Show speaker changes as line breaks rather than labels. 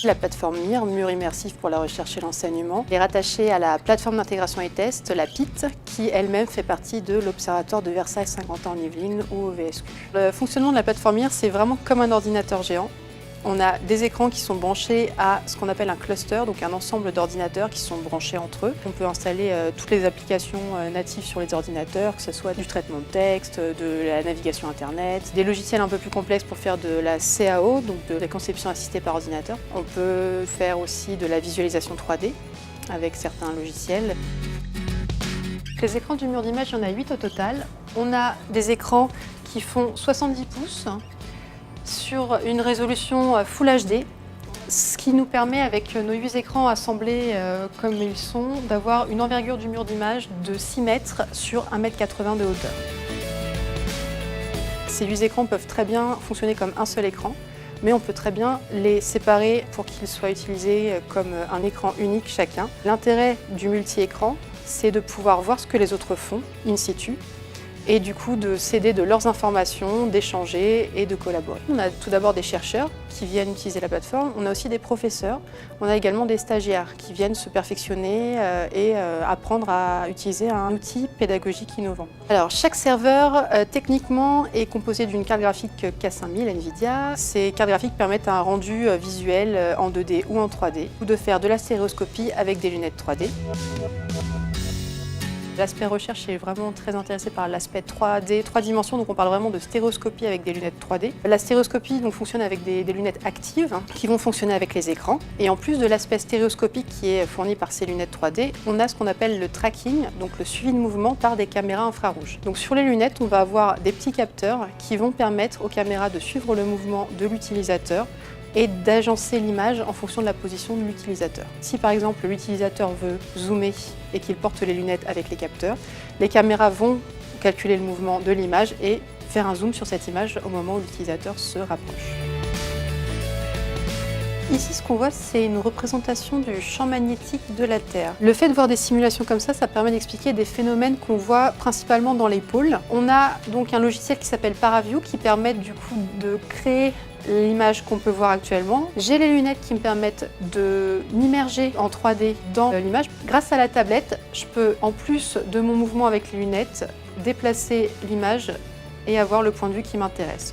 La plateforme MIR, Mur immersif pour la recherche et l'enseignement, est rattachée à la plateforme d'intégration et test, la PIT, qui elle-même fait partie de l'Observatoire de Versailles Saint-Quentin-en-Yvelines ou au VSQ. Le fonctionnement de la plateforme MIR, c'est vraiment comme un ordinateur géant. On a des écrans qui sont branchés à ce qu'on appelle un cluster, donc un ensemble d'ordinateurs qui sont branchés entre eux. On peut installer toutes les applications natives sur les ordinateurs, que ce soit du traitement de texte, de la navigation Internet, des logiciels un peu plus complexes pour faire de la CAO, donc de la conception assistée par ordinateur. On peut faire aussi de la visualisation 3D avec certains logiciels. Les écrans du mur d'image, il y en a 8 au total. On a des écrans qui font 70 pouces. Sur une résolution Full HD, ce qui nous permet avec nos 8 écrans assemblés comme ils sont, d'avoir une envergure du mur d'image de 6 mètres sur 1,80 m de hauteur. Ces 8 écrans peuvent très bien fonctionner comme un seul écran, mais on peut très bien les séparer pour qu'ils soient utilisés comme un écran unique chacun. L'intérêt du multi-écran, c'est de pouvoir voir ce que les autres font in situ, et du coup de s'aider de leurs informations, d'échanger et de collaborer. On a tout d'abord des chercheurs qui viennent utiliser la plateforme, on a aussi des professeurs, on a également des stagiaires qui viennent se perfectionner et apprendre à utiliser un outil pédagogique innovant. Alors chaque serveur techniquement est composé d'une carte graphique K5000 NVIDIA. Ces cartes graphiques permettent un rendu visuel en 2D ou en 3D, ou de faire de la stéréoscopie avec des lunettes 3D. L'aspect recherche est vraiment très intéressé par l'aspect 3D, 3 dimensions, donc on parle vraiment de stéréoscopie avec des lunettes 3D. La stéréoscopie donc, fonctionne avec des lunettes actives qui vont fonctionner avec les écrans. Et en plus de l'aspect stéréoscopique qui est fourni par ces lunettes 3D, on a ce qu'on appelle le tracking, donc le suivi de mouvement par des caméras infrarouges. Donc sur les lunettes, on va avoir des petits capteurs qui vont permettre aux caméras de suivre le mouvement de l'utilisateur et d'agencer l'image en fonction de la position de l'utilisateur. Si par exemple l'utilisateur veut zoomer et qu'il porte les lunettes avec les capteurs, les caméras vont calculer le mouvement de l'image et faire un zoom sur cette image au moment où l'utilisateur se rapproche. Ici, ce qu'on voit, c'est une représentation du champ magnétique de la Terre. Le fait de voir des simulations comme ça permet d'expliquer des phénomènes qu'on voit principalement dans les pôles. On a donc un logiciel qui s'appelle ParaView qui permet du coup de créer l'image qu'on peut voir actuellement. J'ai les lunettes qui me permettent de m'immerger en 3D dans l'image. Grâce à la tablette, je peux, en plus de mon mouvement avec les lunettes, déplacer l'image et avoir le point de vue qui m'intéresse.